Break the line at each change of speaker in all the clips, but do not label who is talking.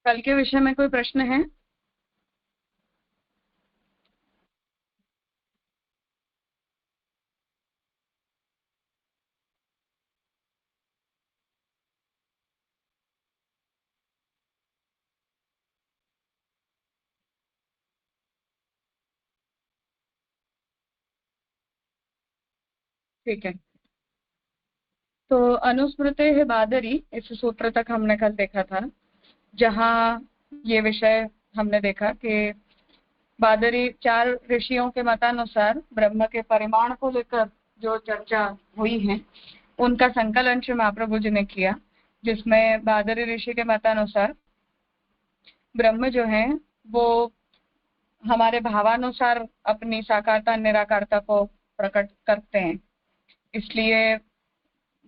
कल के विषय में कोई प्रश्न है? ठीक है, तो अनुस्मृते बादरी इस सूत्र तक हमने कल देखा था, जहाँ ये विषय हमने देखा कि बादरी 4 ऋषियों के मतानुसार ब्रह्म के परिमाण को लेकर जो चर्चा हुई है उनका संकलन श्री महाप्रभु जी ने किया, जिसमें बादरी ऋषि के मतानुसार ब्रह्म जो है वो हमारे भावानुसार अपनी साकारता निराकारता को प्रकट करते हैं। इसलिए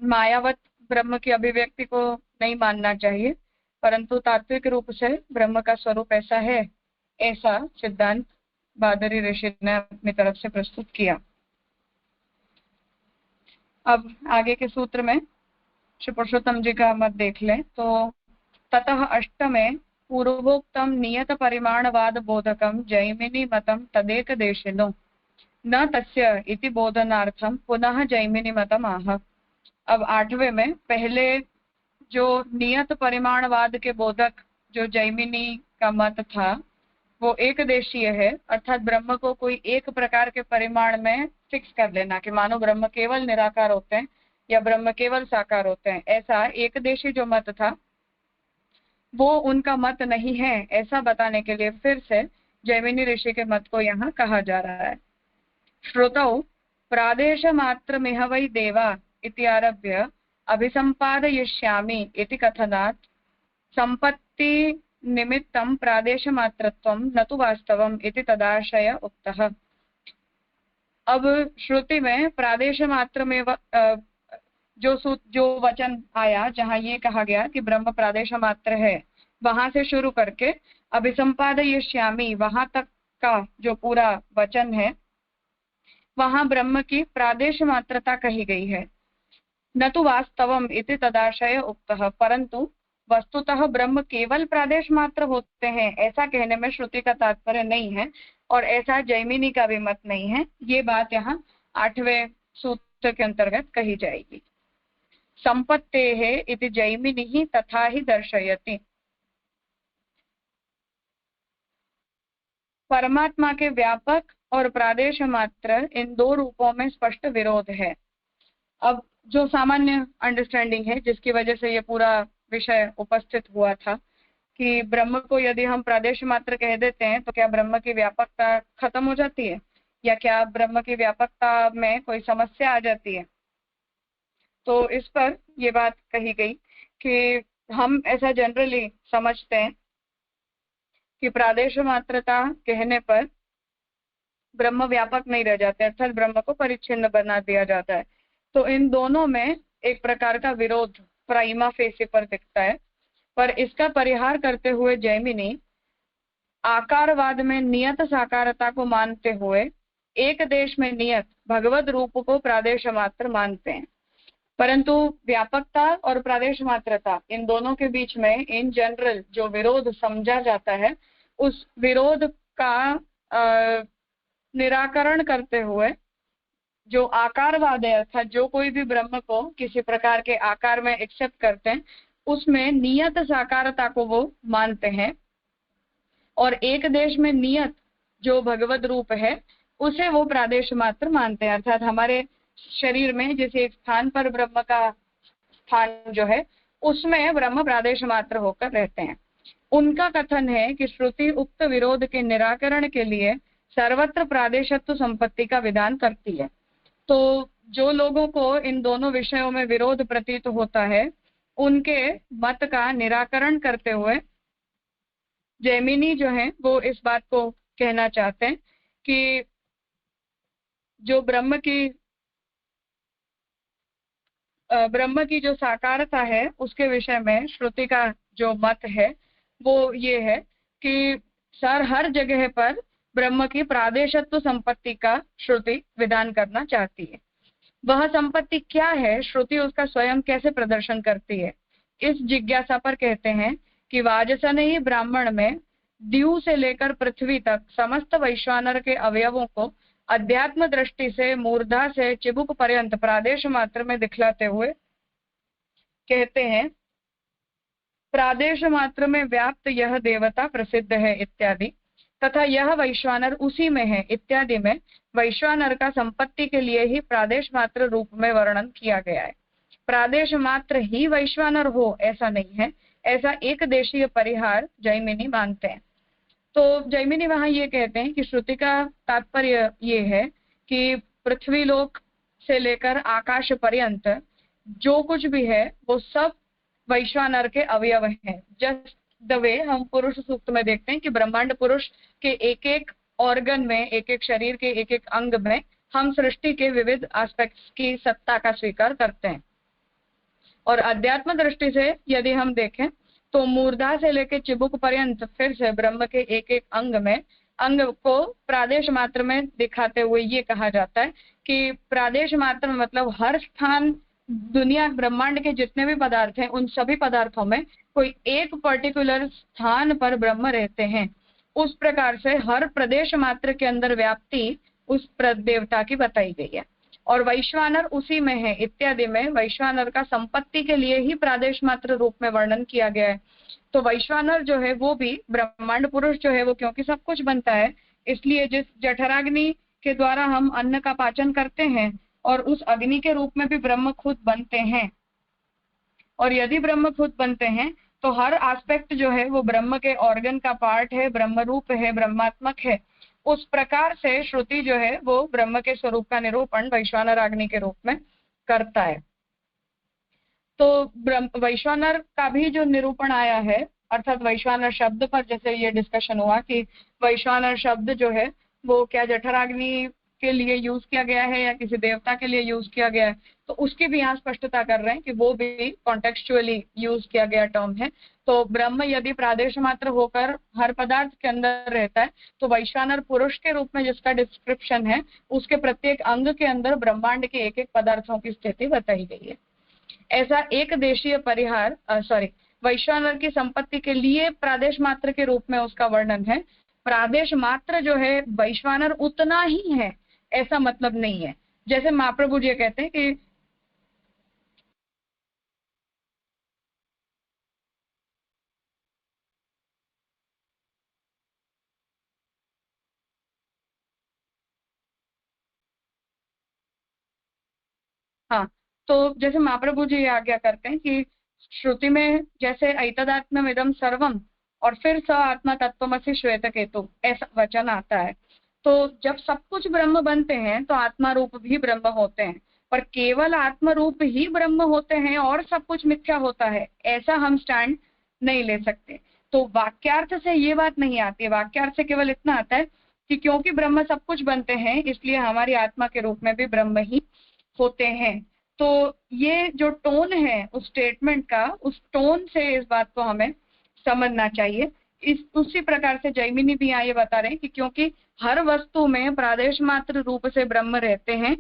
मायावत ब्रह्म की अभिव्यक्ति को नहीं मानना चाहिए, परंतु तात्विक रूप से ब्रह्म का स्वरूप ऐसा है, ऐसा सिद्धांत बादरी ऋषि ने अपनी तरफ से प्रस्तुत किया। अब आगे के सूत्र में श्री पुरुषोत्तम जी का मत देख लें, तो ततः अष्टमे पूर्वोक्तम नियत परिमाणवाद बोधकम जैमिनी मतम तदेक देशिनो न तस्य इति बोधनार्थम पुनः जैमिनी मतम आह। अब 8वें में पहले जो नियत परिमाणवाद के बोधक जो जैमिनी का मत था वो एक देशीय है, अर्थात ब्रह्म को कोई एक प्रकार के परिमाण में फिक्स कर लेना कि मानो ब्रह्म केवल निराकार होते हैं या ब्रह्म केवल साकार होते हैं, ऐसा एक देशी जो मत था वो उनका मत नहीं है, ऐसा बताने के लिए फिर से जैमिनी ऋषि के मत को यहाँ कहा जा रहा है। श्रुतौ प्रादेश मात्र मिह वै देवा इति आरभ्य अभिसंपादयिष्यामि इति कथनात् संपत्ति निमित्तं प्रादेश मात्रत्वं न तु वास्तवम् इति तदाशय उक्तः। अब श्रुति में प्रादेश मात्र में जो वचन आया जहाँ ये कहा गया कि ब्रह्म प्रादेश मात्र है, वहां से शुरू करके अभिसंपादयिष्यामि वहां तक का जो पूरा वचन है वहां ब्रह्म की प्रादेश मात्रता कही गई है। न तो वास्तवम इति तदाशय उक्तः, परंतु वस्तुतः ब्रह्म केवल प्रादेश मात्र होते हैं ऐसा कहने में श्रुति का तात्पर्य नहीं है, और ऐसा जैमिनी का भी मत नहीं है। ये बात यहाँ 8वें सूत्र के अंतर्गत कही जाएगी। संपत्तेः इति जैमिनी तथा ही दर्शयति। परमात्मा के व्यापक और प्रादेश मात्र इन 2 रूपों में स्पष्ट विरोध है। अब जो सामान्य अंडरस्टैंडिंग है जिसकी वजह से ये पूरा विषय उपस्थित हुआ था कि ब्रह्म को यदि हम प्रादेश मात्र कह देते हैं तो क्या ब्रह्म की व्यापकता खत्म हो जाती है, या क्या ब्रह्म की व्यापकता में कोई समस्या आ जाती है। तो इस पर ये बात कही गई कि हम ऐसा जनरली समझते हैं कि प्रादेश मात्रता कहने पर ब्रह्म व्यापक नहीं रह जाते, अर्थात ब्रह्म को परिच्छिन्न बना दिया जाता है। तो इन दोनों में एक प्रकार का विरोध प्राइमा फेसी पर दिखता है, पर इसका परिहार करते हुए जैमिनी आकारवाद में नियत साकारता को मानते हुए एक देश में नियत भगवत रूप को प्रादेश मात्र मानते हैं। परंतु व्यापकता और प्रादेश मात्रता इन दोनों के बीच में इन जनरल जो विरोध समझा जाता है उस विरोध का निराकरण करते हुए जो आकारवाद है, अर्थात जो कोई भी ब्रह्म को किसी प्रकार के आकार में एक्सेप्ट करते हैं उसमें नियत साकारता को वो मानते हैं, और एक देश में नियत जो भगवत रूप है उसे वो प्रादेश मात्र मानते हैं। अर्थात हमारे शरीर में जैसे एक स्थान पर ब्रह्म का स्थान जो है उसमें ब्रह्म प्रादेश मात्र होकर रहते हैं। उनका कथन है कि श्रुति उक्त विरोध के निराकरण के लिए सर्वत्र प्रादेशत्व संपत्ति का विधान करती है। तो जो लोगों को इन दोनों विषयों में विरोध प्रतीत होता है उनके मत का निराकरण करते हुए जैमिनी जो है वो इस बात को कहना चाहते हैं कि जो ब्रह्म की जो साकारता है उसके विषय में श्रुति का जो मत है वो ये है कि हर जगह पर ब्रह्म की प्रादेशत्व संपत्ति का श्रुति विधान करना चाहती है। वह संपत्ति क्या है, श्रुति उसका स्वयं कैसे प्रदर्शन करती है, इस जिज्ञासा पर कहते हैं कि वाजसन ही ब्राह्मण में द्यू से लेकर पृथ्वी तक समस्त वैश्वानर के अवयवों को अध्यात्म दृष्टि से मूर्धा से चिबुक पर्यंत प्रादेश मात्र में दिखलाते हुए कहते हैं, प्रादेश मात्र में व्याप्त यह देवता प्रसिद्ध है इत्यादि, तथा यह वैश्वानर उसी में है इत्यादि में वैश्वानर का संपत्ति के लिए ही प्रादेश मात्र रूप में वर्णन किया गया है। प्रादेश मात्र ही वैश्वानर हो ऐसा नहीं है, ऐसा एक देशीय परिहार जैमिनी मानते हैं। तो जैमिनी वहां ये कहते हैं कि श्रुति का तात्पर्य ये है कि पृथ्वी लोक से लेकर आकाश पर्यंत जो कुछ भी है वो सब वैश्वानर के अवयव हैं। जस्ट द वे हम पुरुष सूक्त में देखते हैं कि ब्रह्मांड पुरुष के एक एक ऑर्गन में, एक एक शरीर के एक एक अंग में हम सृष्टि के विविध एस्पेक्ट्स की सत्ता का स्वीकार करते हैं। और अध्यात्म दृष्टि से यदि हम देखें तो मूर्धा से लेकर चिबुक पर्यंत फिर से ब्रह्म के एक एक अंग को प्रादेश मात्र में दिखाते हुए ये कहा जाता है कि प्रादेश मात्र में मतलब हर स्थान, दुनिया ब्रह्मांड के जितने भी पदार्थ हैं उन सभी पदार्थों में कोई एक पर्टिकुलर स्थान पर ब्रह्म रहते हैं। उस प्रकार से हर प्रदेश मात्र के अंदर व्याप्ति उस देवता की बताई गई है। और वैश्वानर उसी में है इत्यादि में वैश्वानर का संपत्ति के लिए ही प्रादेश मात्र रूप में वर्णन किया गया है। तो वैश्वानर जो है वो भी ब्रह्मांड पुरुष जो है वो क्योंकि सब कुछ बनता है, इसलिए जिस जठराग्नि के द्वारा हम अन्न का पाचन करते हैं और उस अग्नि के रूप में भी ब्रह्म खुद बनते हैं। और यदि ब्रह्म खुद बनते हैं तो हर एस्पेक्ट जो है वो ब्रह्म के ऑर्गन का पार्ट है, ब्रह्म रूप है, ब्रह्मात्मक है। उस प्रकार से श्रुति जो है वो ब्रह्म के स्वरूप का निरूपण वैश्वानर अग्नि के रूप में करता है। तो वैश्वानर का भी जो निरूपण आया है, अर्थात वैश्वानर शब्द पर जैसे ये डिस्कशन हुआ कि वैश्वानर शब्द जो है वो क्या जठराग्नि के लिए यूज किया गया है या किसी देवता के लिए यूज किया गया है, तो उसकी भी यहाँ स्पष्टता कर रहे हैं कि वो भी कॉन्टेक्चुअली यूज किया गया टर्म है। तो ब्रह्म यदि प्रादेश मात्र होकर हर पदार्थ के अंदर रहता है तो वैश्वानर पुरुष के रूप में जिसका डिस्क्रिप्शन है उसके प्रत्येक अंग के अंदर ब्रह्मांड के एक एक पदार्थों की स्थिति बताई गई है। ऐसा एक देशीय परिहार वैश्वानर की संपत्ति के लिए प्रादेश मात्र के रूप में उसका वर्णन है। प्रादेश मात्र जो है वैश्वानर उतना ही है ऐसा मतलब नहीं है। जैसे महाप्रभु जी कहते हैं कि हाँ, तो जैसे महाप्रभु जी आज्ञा करते हैं कि श्रुति में जैसे ऐतदात्म्यम इदम सर्वम और फिर स आत्मा तत्वमसि श्वेत केतु ऐसा वचन आता है। तो जब सब कुछ ब्रह्म बनते हैं तो आत्मा रूप भी ब्रह्म होते हैं, पर केवल आत्मा रूप ही ब्रह्म होते हैं और सब कुछ मिथ्या होता है ऐसा हम स्टैंड नहीं ले सकते। तो वाक्यार्थ से ये बात नहीं आती है। वाक्यार्थ से केवल इतना आता है कि क्योंकि ब्रह्म सब कुछ बनते हैं इसलिए हमारी आत्मा के रूप में भी ब्रह्म ही होते हैं। तो ये जो टोन है उस स्टेटमेंट का, उस टोन से इस बात को हमें समझना चाहिए। इस उसी प्रकार से जैमिनी भी यहाँ ये बता रहे हैं कि क्योंकि हर वस्तु में प्रादेश मात्र रूप से ब्रह्म रहते हैं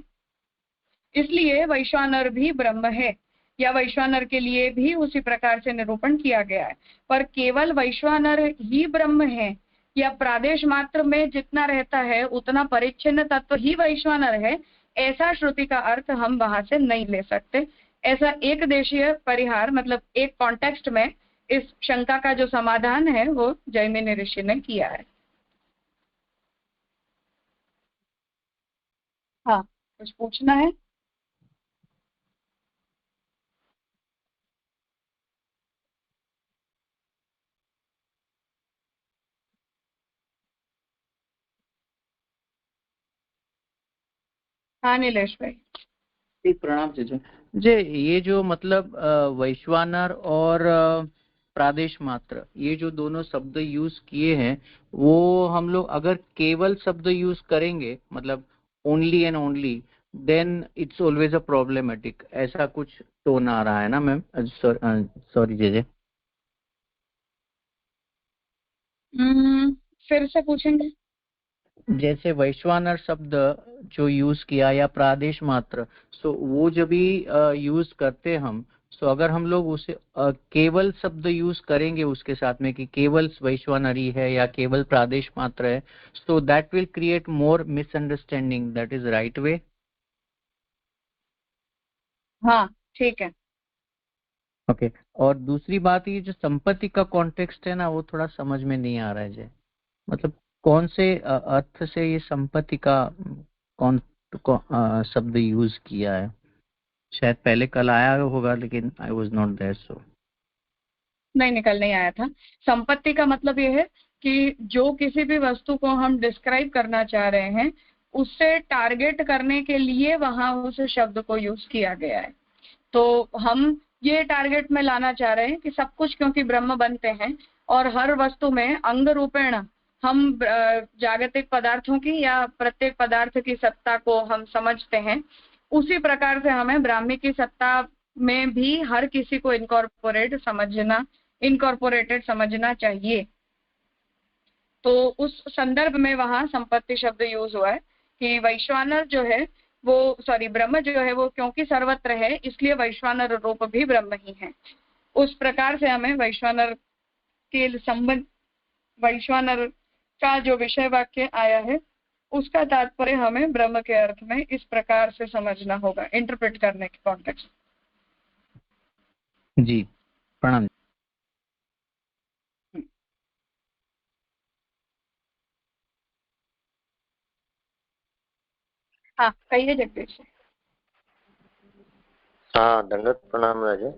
इसलिए वैश्वानर भी ब्रह्म है, या वैश्वानर के लिए भी उसी प्रकार से निरूपण किया गया है। पर केवल वैश्वानर ही ब्रह्म है या प्रादेश मात्र में जितना रहता है उतना परिच्छिन्न तत्व ही वैश्वानर है, ऐसा श्रुति का अर्थ हम वहां से नहीं ले सकते। ऐसा एक देशीय परिहार मतलब एक कॉन्टेक्स्ट में इस शंका का जो समाधान है वो जैमिनी ऋषि ने किया है। हाँ, कुछ पूछना है? हाँ नीलेश भाई।
ठीक, प्रणाम जीजू जी। ये जो मतलब वैश्वानर और प्रादेश मात्र ये जो दोनों शब्द यूज किए हैं वो हम लोग अगर केवल शब्द यूज करेंगे मतलब only and only then it's always a problematic, ऐसा कुछ टोन आ रहा है ना मैम? सॉरी जीजे।
फिर से पूछेंगे?
जैसे वैश्वानर शब्द जो यूज किया या प्रादेश मात्र, सो वो जब भी यूज करते हम सो अगर हम लोग उसे केवल शब्द यूज करेंगे उसके साथ में कि केवल वैश्वानरी है या केवल प्रादेश मात्र है, so that will create more misunderstanding. That is right way.
हाँ ठीक है.
ओके. और दूसरी बात, ये जो संपत्ति का कॉन्टेक्स्ट है ना, वो थोड़ा समझ में नहीं आ रहा है जी. मतलब कौन से अर्थ से ये संपत्ति का कौन शब्द यूज किया है. शायद पहले कल आया होगा लेकिन आई वॉज नॉट देयर. सो
नहीं, निकल नहीं आया था. संपत्ति का मतलब ये है कि जो किसी भी वस्तु को हम डिस्क्राइब करना चाह रहे हैं उससे टारगेट करने के लिए वहां उस शब्द को यूज किया गया है. तो हम ये टारगेट में लाना चाह रहे हैं कि सब कुछ क्योंकि ब्रह्म बनते हैं और हर वस्तु में अंग रूपेण हम जागतिक पदार्थों की या प्रत्येक पदार्थ की सत्ता को हम समझते हैं, उसी प्रकार से हमें ब्राह्मी की सत्ता में भी हर किसी को इनकॉर्पोरेटेड समझना चाहिए. तो उस संदर्भ में वहां संपत्ति शब्द यूज हुआ है कि वैश्वानर जो है वो ब्रह्म जो है वो क्योंकि सर्वत्र है इसलिए वैश्वानर रूप भी ब्रह्म ही है. उस प्रकार से हमें वैश्वानर के संबंध, वैश्वानर का जो विषय वाक्य आया है उसका तात्पर्य हमें ब्रह्म के अर्थ में इस प्रकार से समझना होगा, इंटरप्रेट करने के कॉन्टेक्स्ट.
जी प्रणाम.
हाँ कहिए जगदीश.
हाँ दंडवत प्रणाम राजा.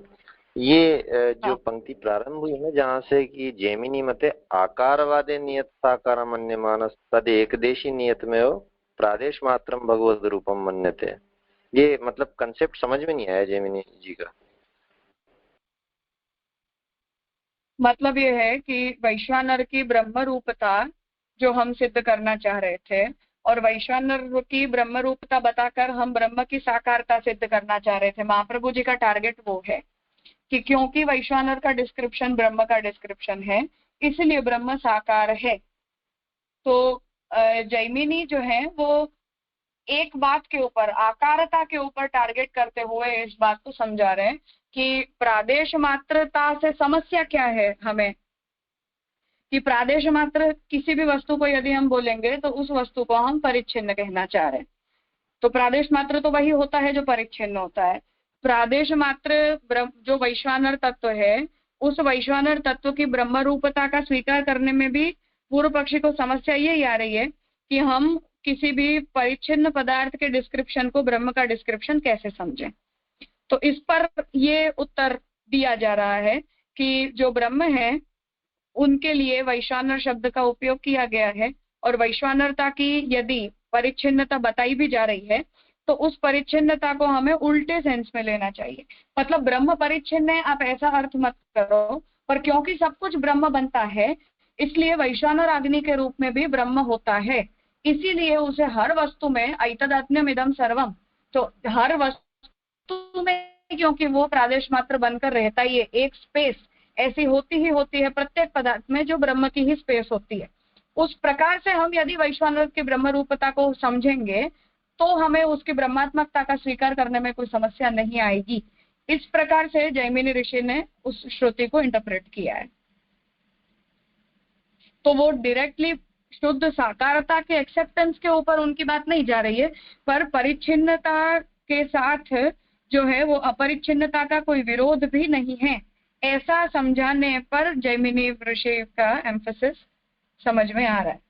ये जो
हाँ.
पंक्ति प्रारंभ हुई है ना, जहाँ से कि जैमिनी मते आकारवादे नियत साकार मन्यमानस तद एकदेशी नियत में हो प्रादेश मात्रम भगवद रूपम मन्यते. ये मतलब कंसेप्ट समझ में नहीं आया जैमिनी जी का.
मतलब ये है कि वैश्वानर की ब्रह्म रूपता जो हम सिद्ध करना चाह रहे थे और वैश्वानर की ब्रह्म रूपता बताकर हम ब्रह्म की साकारता सिद्ध करना चाह रहे थे. महाप्रभु जी का टारगेट वो है कि क्योंकि वैश्वानर का डिस्क्रिप्शन ब्रह्म का डिस्क्रिप्शन है इसलिए ब्रह्म साकार है. तो जैमिनी जो है वो एक बात के ऊपर, आकारता के ऊपर टारगेट करते हुए इस बात को समझा रहे हैं कि प्रादेश मात्रता से समस्या क्या है हमें, कि प्रादेश मात्र किसी भी वस्तु को यदि हम बोलेंगे तो उस वस्तु को हम परिच्छिन्न कहना चाह रहे हैं. तो प्रादेश मात्र तो वही होता है जो परिच्छिन्न होता है. प्रादेश मात्र जो वैश्वानर तत्व है उस वैश्वानर तत्व की ब्रह्म रूपता का स्वीकार करने में भी पूर्व पक्षी को समस्या यही आ रही है कि हम किसी भी परिच्छिन्न पदार्थ के डिस्क्रिप्शन को ब्रह्म का डिस्क्रिप्शन कैसे समझें. तो इस पर ये उत्तर दिया जा रहा है कि जो ब्रह्म है उनके लिए वैश्वानर शब्द का उपयोग किया गया है और वैश्वानरता की यदि परिच्छिन्नता बताई भी जा रही है तो उस परिच्छिन्नता को हमें उल्टे सेंस में लेना चाहिए. मतलब ब्रह्म परिच्छिन्न है आप ऐसा अर्थ मत करो, पर क्योंकि सब कुछ ब्रह्म बनता है इसलिए वैश्वानर अग्नि के रूप में भी ब्रह्म होता है, इसीलिए उसे हर वस्तु में ऐतदात्म्यम इदम सर्वम, तो हर वस्तु में क्योंकि वो प्रादेश मात्र बनकर रहता ही है, एक स्पेस ऐसी होती ही होती है प्रत्येक पदार्थ में जो ब्रह्म की ही स्पेस होती है. उस प्रकार से हम यदि वैश्वानर की ब्रह्म रूपता को समझेंगे तो हमें उसकी ब्रह्मात्मकता का स्वीकार करने में कोई समस्या नहीं आएगी. इस प्रकार से जैमिनी ऋषि ने उस श्रुति को इंटरप्रेट किया है. तो वो डायरेक्टली शुद्ध साकारता के एक्सेप्टेंस के ऊपर उनकी बात नहीं जा रही है, पर परिच्छिन्नता के साथ जो है वो अपरिच्छिन्नता का कोई विरोध भी नहीं है, ऐसा समझाने पर जैमिनी ऋषि का एम्फेसिस समझ में आ रहा है.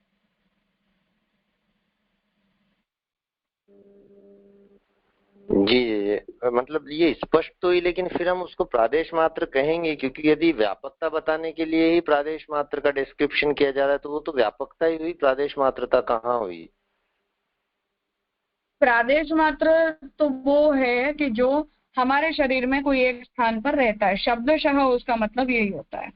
जी मतलब ये स्पष्ट तो ही, लेकिन फिर हम उसको प्रादेश मात्र कहेंगे क्योंकि यदि व्यापकता बताने के लिए ही प्रादेश मात्र का डिस्क्रिप्शन किया जा रहा है तो वो तो व्यापकता ही हुई, प्रादेश मात्रता कहाँ हुई.
प्रादेश मात्र तो वो है कि जो हमारे शरीर में कोई एक स्थान पर रहता है, शब्दशः उसका मतलब यही होता है.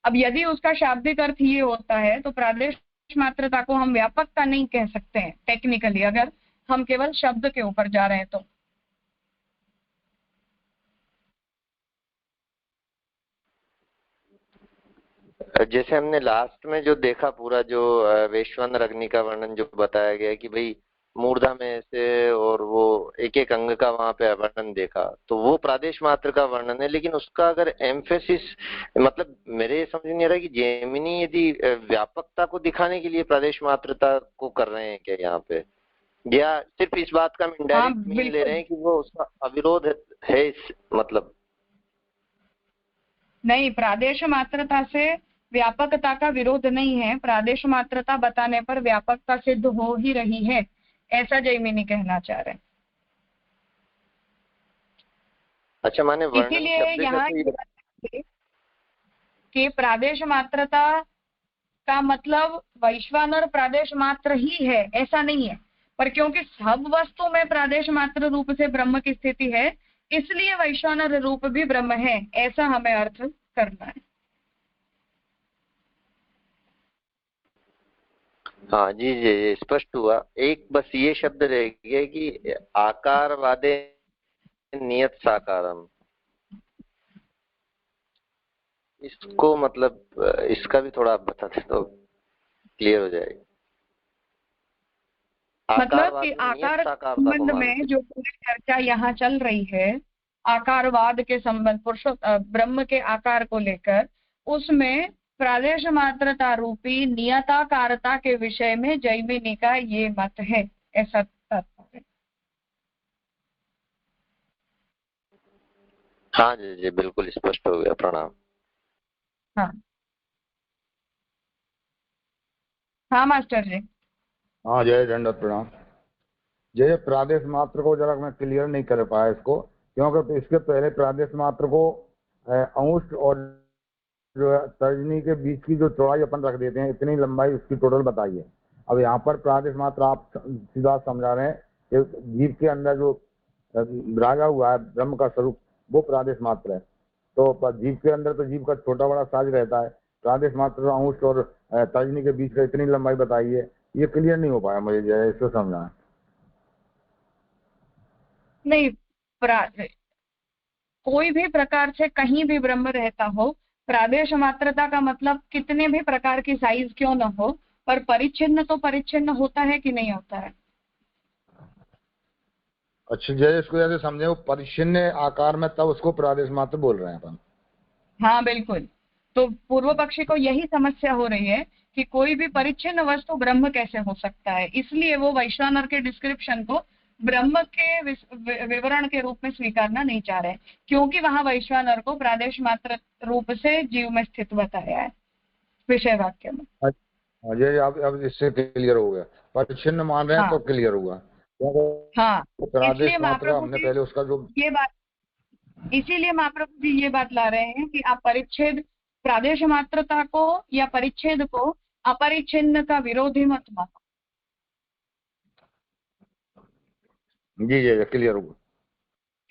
अब यदि उसका शाब्दिक अर्थ ये होता है तो प्रादेश मात्रता को हम व्यापकता नहीं कह सकते हैं टेक्निकली, अगर हम केवल शब्द के ऊपर जा रहे हैं तो.
जैसे हमने लास्ट में जो देखा पूरा जो वैश्वानर अग्नि का वर्णन जो बताया गया कि भाई मूर्धा में से, और वो एक एक अंग का वहां पे वर्णन देखा, तो वो प्रादेश मात्र का वर्णन है। लेकिन उसका अगर एम्फेसिस, मतलब मेरे ये समझ नहीं आ रहा कि जैमिनी यदि व्यापकता को दिखाने के लिए प्रादेश मात्रता को कर रहे हैं क्या यहाँ पे, या सिर्फ इस बात का हम इनडायरेक्ट मीन ले रहे हैं कि वो उसका अविरोध है मतलब।
नहीं, प्रादेश मात्रता से व्यापकता का विरोध नहीं है, प्रादेश मात्रता बताने पर व्यापकता सिद्ध हो ही रही है, ऐसा जैमिनी कहना चाह रहे हैं।
अच्छा, माने
इसीलिए यहाँ कि प्रादेश मात्रता का मतलब वैश्वानर प्रादेश मात्र ही है, ऐसा नहीं है, पर क्योंकि सब वस्तु में प्रादेश मात्र रूप से ब्रह्म की स्थिति है, इसलिए वैश्वानर रूप भी ब्रह्म है, ऐसा हमें अर्थ करना है।
हाँ जी जी, स्पष्ट हुआ। एक बस ये शब्द रह गया कि आकारवादे नियत साकारम, इसको मतलब इसका भी थोड़ा आप बता दें तो क्लियर हो जाएगा।
मतलब कि आकार संबंध में जो पूरी चर्चा यहाँ चल रही है, आकारवाद के संबंध ब्रह्म के आकार को लेकर, उसमें प्रादेश मात्रता रूपी नियताकारता के विषय में जैमिनी का ये मत है, ऐसा तात्पर्य।
हाँ जी जी, बिल्कुल स्पष्ट हो गया, प्रणाम।
हाँ हाँ मास्टर जी।
हाँ जय दंडवत प्रणाम। जय, प्रादेश मात्र को जरा मैं क्लियर नहीं कर पाया इसको, क्योंकि इसके पहले प्रादेश मात्र को अंश और जो तर्जनी के बीच की जो चौड़ाई अपन रख देते हैं, इतनी लंबाई उसकी टोटल बताइए। अब यहाँ पर प्रादेश मात्र आप सीधा समझा रहे हैं कि जीव के अंदर जो विराजा हुआ है ब्रह्म का स्वरूप, वो प्रादेश मात्र है। तो जीव के अंदर तो जीव का छोटा बड़ा साज रहता है, प्रादेश मात्र अंश और तर्जनी के बीच का इतनी लंबाई बताइए, ये क्लियर नहीं हो पाया मुझे, जय इसको समझा
नहीं, कोई भी प्रकार से कहीं भी ब्रह्म रहता हो, प्रादेश मात्रता का मतलब कितने भी प्रकार की साइज क्यों न हो, पर परिच्छिन्न तो परिच्छिन्न होता है कि नहीं होता है।
अच्छा जय, इसको जैसे समझे वो परिच्छिन्न आकार में, तब उसको प्रादेश मात्र बोल रहे हैं अपन।
हाँ बिल्कुल, तो पूर्व पक्षी को यही समस्या हो रही है कि कोई भी परिच्छिन्न वस्तु ब्रह्म कैसे हो सकता है, इसलिए वो वैश्वानर के डिस्क्रिप्शन को ब्रह्म के विवरण के रूप में स्वीकारना नहीं चाह रहे, क्योंकि वहां वैश्वानर को प्रादेश मात्र रूप से जीव में स्थित बताया है विषय वाक्य में।
अजय अब इससे क्लियर हो गया, परिच्छिन्न मान रहे हैं। हाँ। तो क्लियर हुआ।
हाँ,
प्रादेश मात्र हमने पहले उसका जो
ये बात, इसीलिए महाप्रभु जी ये बात ला रहे हैं कि आप परिच्छेद, प्रादेश मात्रता को या परिच्छेद को अपरिच्छिन्न का विरोधी मत मानो।
जी जी क्लियर होगा।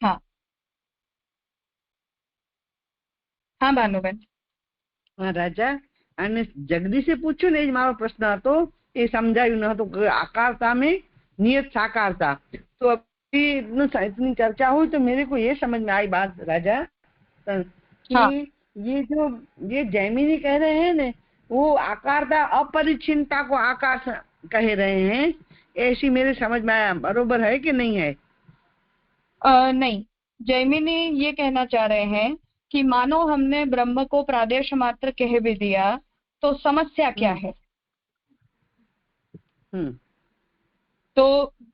हाँ हाँ भानुबेन।
हाँ राजा, અને જગદીશે પૂછ્યું ને, મારો પ્રશ્ન હતો એ સમજાયું ન હતું કે આકારતા में नियत साकारता। तो अभी इतनी चर्चा हुई तो मेरे को ये समझ में आई बात राजा कि हाँ। ये जैमिनी कह रहे हैं ने, वो आकारता अपरिच्छिन्नता को आकार कह रहे हैं, ऐसी मेरे समझ में आया। बरोबर है कि नहीं है?
नहीं, जैमिनी ये कहना चाह रहे हैं कि मानो हमने ब्रह्म को प्रादेश मात्र कह भी दिया तो समस्या क्या है। तो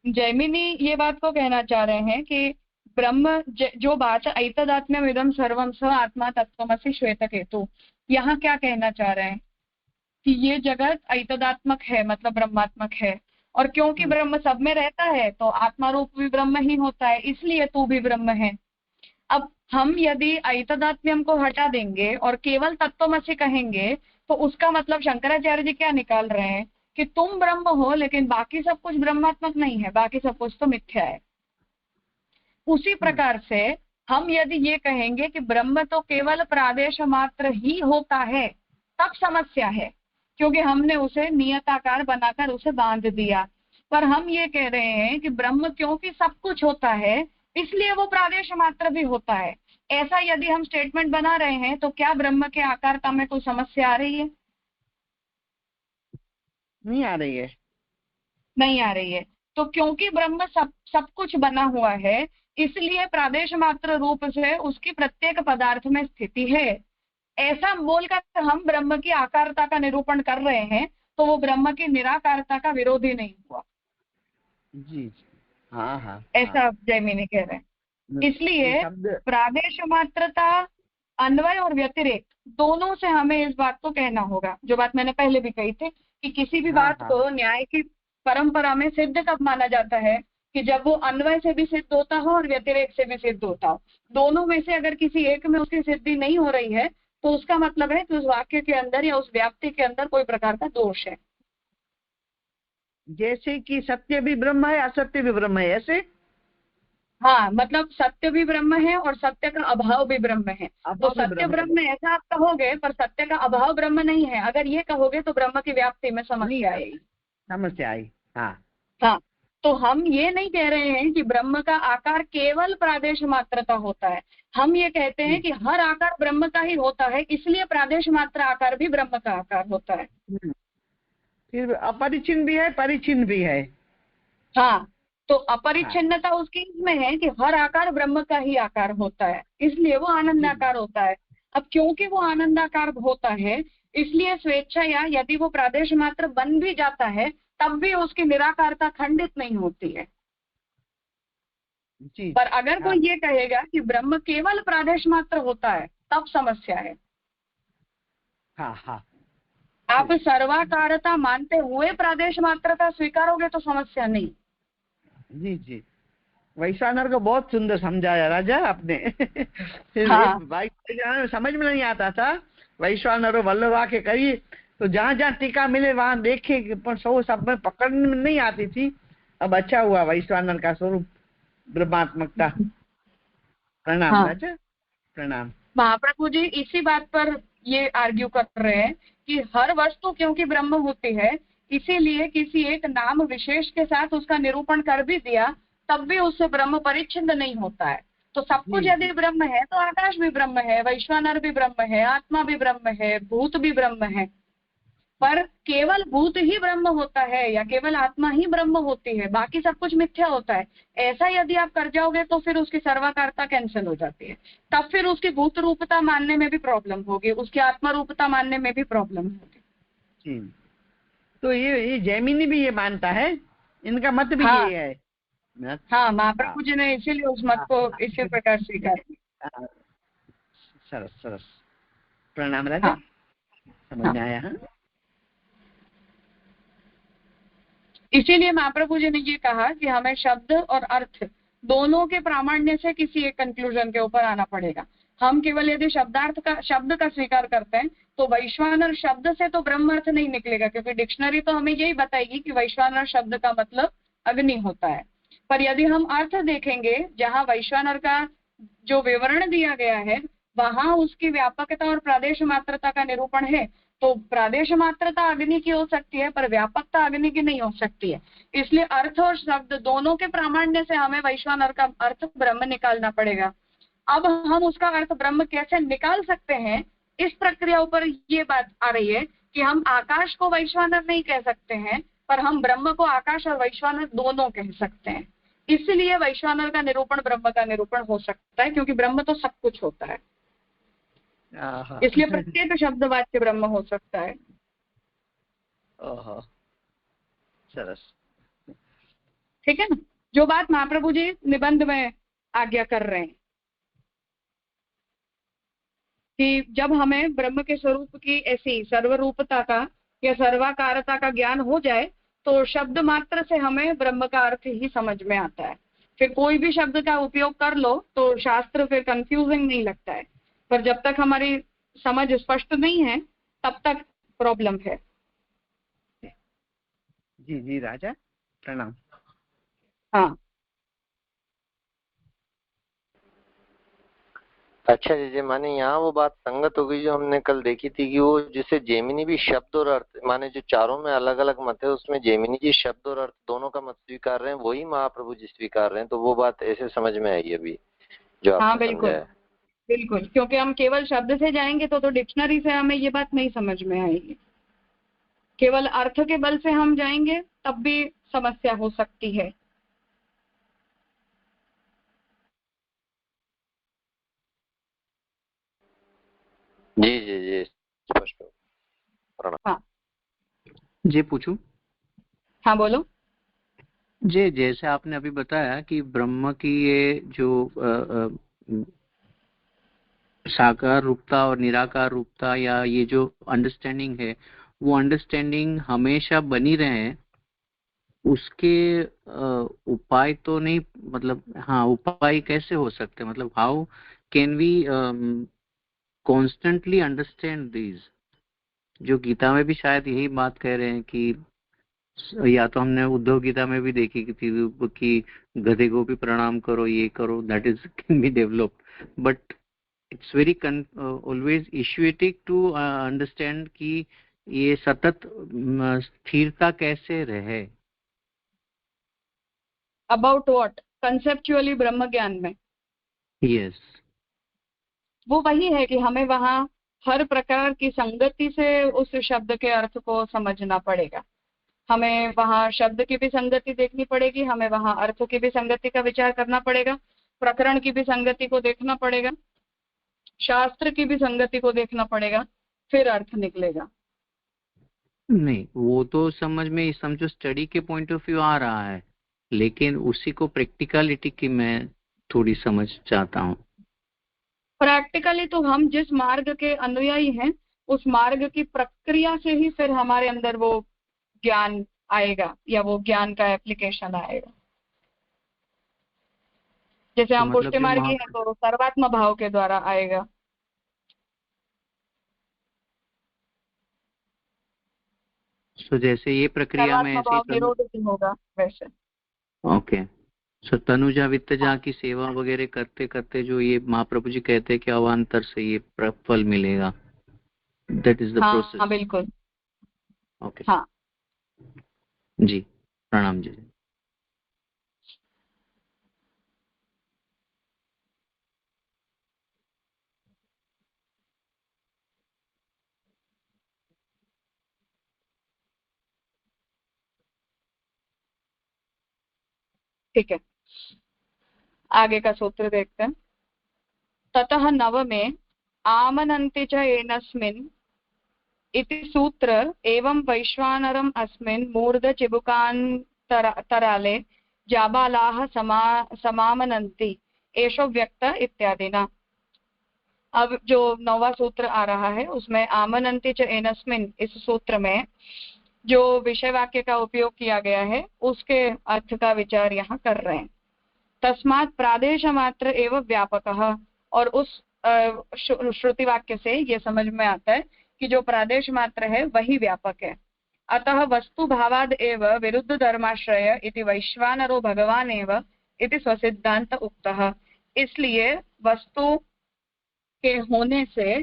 जैमिनी ये बात को कहना चाह रहे हैं कि ब्रह्म जो बात ऐतदात्म्यम इदं सर्वं स आत्मा तत्त्वमसि श्वेतकेतु, यहाँ क्या कहना चाह रहे हैं कि ये जगत ऐतदात्मक है, मतलब ब्रह्मात्मक है, और क्योंकि ब्रह्म सब में रहता है तो आत्मा रूप भी ब्रह्म ही होता है, इसलिए तू भी ब्रह्म है। अब हम यदि ऐतदात्म्यम को हटा देंगे और केवल तत्त्वमसि कहेंगे तो उसका मतलब शंकराचार्य जी क्या निकाल रहे हैं कि तुम ब्रह्म हो लेकिन बाकी सब कुछ ब्रह्मात्मक नहीं है, बाकी सब कुछ तो मिथ्या है। उसी प्रकार से हम यदि ये कहेंगे कि ब्रह्म तो केवल प्रादेश मात्र ही होता है, तब समस्या है, क्योंकि हमने उसे नियताकार बनाकर उसे बांध दिया। पर हम ये कह रहे हैं कि ब्रह्म क्योंकि सब कुछ होता है इसलिए वो प्रादेश मात्र भी होता है, ऐसा यदि हम स्टेटमेंट बना रहे हैं तो क्या ब्रह्म के आकारता में कोई समस्या आ रही है?
नहीं आ रही है।
नहीं आ रही है। तो क्योंकि ब्रह्म सब कुछ बना हुआ है, इसलिए प्रादेश मात्र रूप से उसकी प्रत्येक पदार्थ में स्थिति है। ऐसा बोलकर हम ब्रह्म की आकारता का निरूपण कर रहे हैं, तो वो ब्रह्म की निराकारता का विरोधी नहीं हुआ।
जी हाँ हाँ,
ऐसा जैमिनी कह रहे हैं। इसलिए प्रादेश मात्रता, अन्वय और व्यतिरेक दोनों से हमें इस बात को कहना होगा, जो बात मैंने पहले भी कही थी कि किसी भी बात को न्याय की परंपरा में सिद्ध कब माना जाता है कि जब वो अन्वय से भी सिद्ध होता हो और व्यतिरेक से भी सिद्ध होता हो। दोनों में से अगर किसी एक में उसकी सिद्धि नहीं हो रही है तो उसका मतलब है कि उस वाक्य के अंदर या उस व्याप्ति के अंदर कोई प्रकार का दोष है।
जैसे कि सत्य भी ब्रह्म है, असत्य भी ब्रह्म है, ऐसे।
हाँ, मतलब सत्य भी ब्रह्म है और सत्य का अभाव भी ब्रह्म है। तो सत्य ब्रह्म ऐसा आप कहोगे, पर सत्य का अभाव ब्रह्म नहीं है, अगर ये कहोगे तो ब्रह्म की व्याप्ति में समस्या आई। हाँ, तो हम ये नहीं कह रहे हैं कि ब्रह्म का आकार केवल प्रादेश मात्रता होता है। हम ये कहते हैं कि हर आकार ब्रह्म का ही होता है, इसलिए प्रादेश मात्र आकार भी ब्रह्म का आकार होता है।
फिर अपरिचिन्न भी है, परिचिन्न भी है।
हाँ, तो अपरिच्छिन्नता उसकी इसमें है कि हर आकार ब्रह्म का ही आकार होता है, इसलिए वो आनंदाकार होता है। अब क्योंकि वो आनंदाकार होता है, इसलिए स्वेच्छा या यदि वो प्रादेश मात्र बन भी जाता है तब भी उसकी निराकारता खंडित नहीं होती है। पर अगर कोई ये कहेगा कि ब्रह्म केवल प्रादेश मात्र होता है, तब समस्या है। आप सर्वाकारता मानते हुए प्रादेश मात्रता स्वीकारोगे तो समस्या नहीं।
जी, वैश्वानर को बहुत सुंदर समझाया राजा आपने। भाई समझ में नहीं आता था, वैश्वानर वल्लभा के कही तो जहाँ जहाँ टीका मिले वहां देखे, पर सब में पकड़ में नहीं आती थी। अब अच्छा हुआ वैश्वानर का स्वरूप ब्रह्मात्मकता। प्रणाम राजा, प्रणाम।
महाप्रभु जी इसी बात पर ये आर्ग्यू कर रहे हैं कि हर वस्तु क्योंकि ब्रह्म होती है, इसीलिए किसी एक नाम विशेष के साथ उसका निरूपण कर भी दिया तब भी उससे ब्रह्म परिच्छिन्न नहीं होता है। तो सब कुछ यदि ब्रह्म है तो आकाश भी ब्रह्म है, वैश्वानर भी ब्रह्म है, आत्मा भी ब्रह्म है, भूत भी ब्रह्म है। पर केवल भूत ही ब्रह्म होता है या केवल आत्मा ही ब्रह्म होती है, बाकी सब कुछ मिथ्या होता है, ऐसा यदि आप कर जाओगे तो फिर उसकी सर्वाकारता कैंसिल हो जाती है। तब फिर उसकी भूत रूपता मानने में भी प्रॉब्लम होगी, उसकी आत्मा रूपता मानने में भी प्रॉब्लम होगी।
तो ये जैमिनी भी ये मानता है, इनका मत भी ये है।
हाँ, महाप्रभु जी ने इसीलिए उस मत को इसी प्रकार स्वीकार किया।
सरस सरस, प्रणाम राजा। समझ में आया।
इसीलिए महाप्रभु जी ने ये कहा कि हमें शब्द और अर्थ दोनों के प्रामाण्य से किसी एक कंक्लूजन के ऊपर आना पड़ेगा। हम केवल यदि शब्द का स्वीकार करते हैं तो वैश्वानर शब्द से तो ब्रह्म अर्थ नहीं निकलेगा, क्योंकि डिक्शनरी तो हमें यही बताएगी कि वैश्वानर शब्द का मतलब अग्नि होता है। पर यदि हम अर्थ देखेंगे, जहाँ वैश्वानर का जो विवरण दिया गया है वहां उसकी व्यापकता और प्रादेश मात्रता का निरूपण है, तो प्रादेश मात्रता अग्नि की हो सकती है पर व्यापकता अग्नि की नहीं हो सकती है। इसलिए अर्थ और शब्द दोनों के प्रामाण्य से हमें वैश्वानर का अर्थ ब्रह्म निकालना पड़ेगा। अब हम उसका अर्थ ब्रह्म कैसे निकाल सकते हैं, इस प्रक्रिया ऊपर ये बात आ रही है कि हम आकाश को वैश्वानर नहीं कह सकते हैं, पर हम ब्रह्म को आकाश और वैश्वानर दोनों कह सकते हैं। इसलिए वैश्वानर का निरूपण ब्रह्म का निरूपण हो सकता है, क्योंकि ब्रह्म तो सब कुछ होता है, इसलिए प्रत्येक शब्द वाच्य ब्रह्म हो सकता है।
सरस,
ठीक है ना, जो बात महाप्रभु जी निबंध में आज्ञा कर रहे हैं कि जब हमें ब्रह्म के स्वरूप की ऐसी सर्वरूपता का या सर्वाकारता का ज्ञान हो जाए तो शब्द मात्र से हमें ब्रह्म का अर्थ ही समझ में आता है। फिर कोई भी शब्द का उपयोग कर लो तो शास्त्र फिर कंफ्यूजिंग नहीं लगता है, पर जब तक हमारी समझ स्पष्ट नहीं है तब तक प्रॉब्लम है।
जी जी राजा, प्रणाम।
हाँ,
अच्छा जी, माने यहाँ वो बात संगत हो गई जो हमने कल देखी थी कि वो जिसे जेमिनी भी शब्द और अर्थ, माने जो चारों में अलग अलग मत है उसमें जेमिनी जी शब्द और अर्थ दोनों का मत स्वीकार रहे हैं, वही महाप्रभु जी स्वीकार रहे हैं। तो वो बात ऐसे समझ में आई अभी जो आपने
हाँ बिल्कुल
समझाया।
बिल्कुल, क्योंकि हम केवल शब्द से जाएंगे तो डिक्शनरी से हमें ये बात नहीं समझ में आएगी। केवल अर्थ के बल से हम जाएंगे तब भी समस्या हो सकती है।
जी जी जी स्पष्ट।
हाँ
जी पूछूं?
हाँ बोलो।
जी जैसे आपने अभी बताया कि ब्रह्म की ये जो साकार रूपता और निराकार रूपता या ये जो अंडरस्टैंडिंग है वो अंडरस्टैंडिंग हमेशा बनी रहे, उसके उपाय तो नहीं, मतलब हाँ उपाय कैसे हो सकते, मतलब how can we constantly understand these? जो गीता में भी शायद यही बात कह रहे हैं कि, या तो हमने उद्धव गीता में भी देखी कि गधे को भी प्रणाम करो, ये करो, that is can be developed, but it's very always issuetic to understand कि ये सतत स्थिरता कैसे रहे।
About what? कंसेप्चुअली ब्रह्म ज्ञान में?
यस।
वो वही है कि हमें वहाँ हर प्रकार की संगति से उस शब्द के अर्थ को समझना पड़ेगा। हमें वहाँ शब्द की भी संगति देखनी पड़ेगी, हमें वहाँ अर्थ की भी संगति का विचार करना पड़ेगा, प्रकरण की भी संगति को देखना पड़ेगा, शास्त्र की भी संगति को देखना पड़ेगा, फिर अर्थ निकलेगा।
नहीं वो तो समझो स्टडी के पॉइंट ऑफ व्यू आ रहा है, लेकिन उसी को प्रैक्टिकलिटी की मैं थोड़ी समझ चाहता हूँ।
प्रैक्टिकली तो हम जिस मार्ग के अनुयायी हैं उस मार्ग की प्रक्रिया से ही फिर हमारे अंदर वो ज्ञान आएगा या वो ज्ञान का एप्लीकेशन आएगा। जैसे
तो
हम
मतलब
पुष्टि
जो
मार्गी हैं तो सर्वात्म भाव के द्वारा आएगा।
तो जैसे ये प्रक्रिया में
सर्वात्म
ऐसे
भाव
ही
निरोध ही होगा वैसे।
ओके। सो तनुजा वित्तजा
हाँ
की सेवा वगैरह करते करते जो ये महाप्रभु जी कहते हैं कि अवान्तर से ये फल मिलेगा, दैट इज द
हाँ
प्रोसेस।
हाँ बिल्कुल।
ओके
हाँ
जी, प्रणाम जी।
ठीक है, आगे का सूत्र देखते हैं। ततः नवमे आमनन्ति च एनस्मिन् इति सूत्र एवं वैश्वानरम् अस्मिन् मूर्धचिबुकान्तराले जाबालाः समामनन्ति एषो व्यक्त इत्यादिना। अब जो 9वां सूत्र आ रहा है उसमें आमनन्ति च एनस्मिन्, इस सूत्र में जो विषय वाक्य का उपयोग किया गया है उसके अर्थ का विचार यहाँ कर रहे हैं। तस्मात् प्रादेश मात्र एवं व्यापकः, और उस श्रुति वाक्य से ये समझ में आता है कि जो प्रादेश मात्र है वही व्यापक है। अतः वस्तु भावाद एव विरुद्ध धर्माश्रय इति वैश्वानरो भगवान एव इति स्वसिद्धांत उक्तः। इसलिए वस्तु के होने से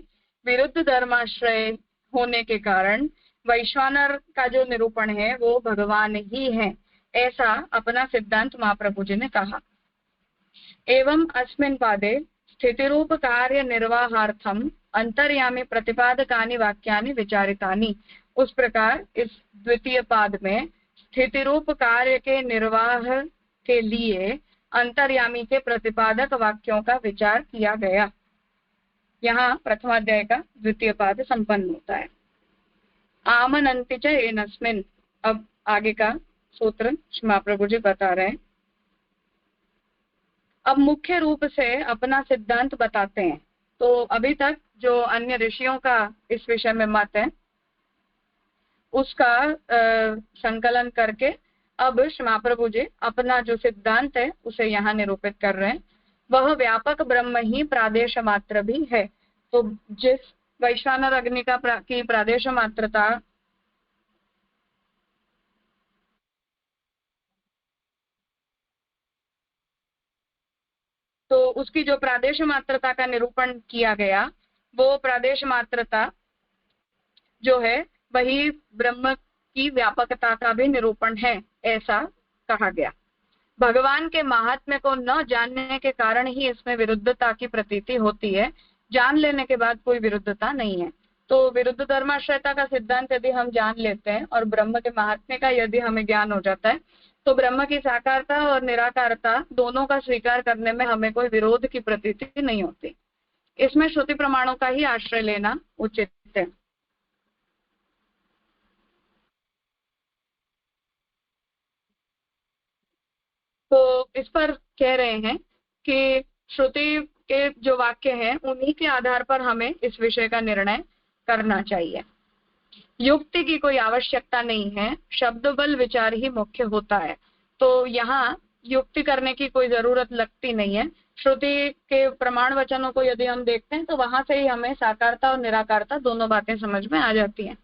विरुद्ध धर्माश्रय होने के कारण वैश्वानर का जो निरूपण है वो भगवान ही है, ऐसा अपना सिद्धांत महाप्रभु जी ने कहा। एवं अस्मिन् पादे स्थितिरूप कार्य निर्वाहार्थम अंतर्यामी प्रतिपादकानि वाक्यानि विचारितानि। उस प्रकार इस द्वितीय पाद में स्थितिरूप कार्य के निर्वाह के लिए अंतर्यामी के प्रतिपादक वाक्यों का विचार किया गया। यहाँ प्रथमाध्याय का द्वितीय पाद संपन्न होता है। आमनन्ति च एनस्मिन्, अब आगे का सूत्र महाप्रभु जी बता रहे हैं। अब मुख्य रूप से अपना सिद्धांत बताते हैं। तो अभी तक जो अन्य ऋषियों का इस विषय में मत है उसका संकलन करके अब महाप्रभु जी अपना जो सिद्धांत है उसे यहाँ निरूपित कर रहे हैं। वह व्यापक ब्रह्म ही प्रादेश मात्र भी है। तो जिस वैश्वानर अग्नि की प्रादेश मात्रता तो उसकी जो प्रादेश मात्रता का निरूपण किया गया वो प्रादेश मात्रता जो है वही ब्रह्म की व्यापकता का भी निरूपण है, ऐसा कहा गया। भगवान के महात्म्य को न जानने के कारण ही इसमें विरुद्धता की प्रतीति होती है, जान लेने के बाद कोई विरुद्धता नहीं है। तो विरुद्ध धर्माश्रयता का सिद्धांत यदि हम जान लेते हैं और ब्रह्म के महात्म्य का यदि हमें ज्ञान हो जाता है तो ब्रह्म की साकारता और निराकारता दोनों का स्वीकार करने में हमें कोई विरोध की प्रतीति नहीं होती। इसमें श्रुति प्रमाणों का ही आश्रय लेना उचित है। तो इस पर कह रहे हैं कि श्रुति के जो वाक्य हैं उन्हीं के आधार पर हमें इस विषय का निर्णय करना चाहिए। युक्ति की कोई आवश्यकता नहीं है, शब्द बल विचार ही मुख्य होता है। तो यहाँ युक्ति करने की कोई जरूरत लगती नहीं है। श्रुति के प्रमाण वचनों को यदि हम देखते हैं तो वहां से ही हमें साकारता और निराकारता दोनों बातें समझ में आ जाती हैं।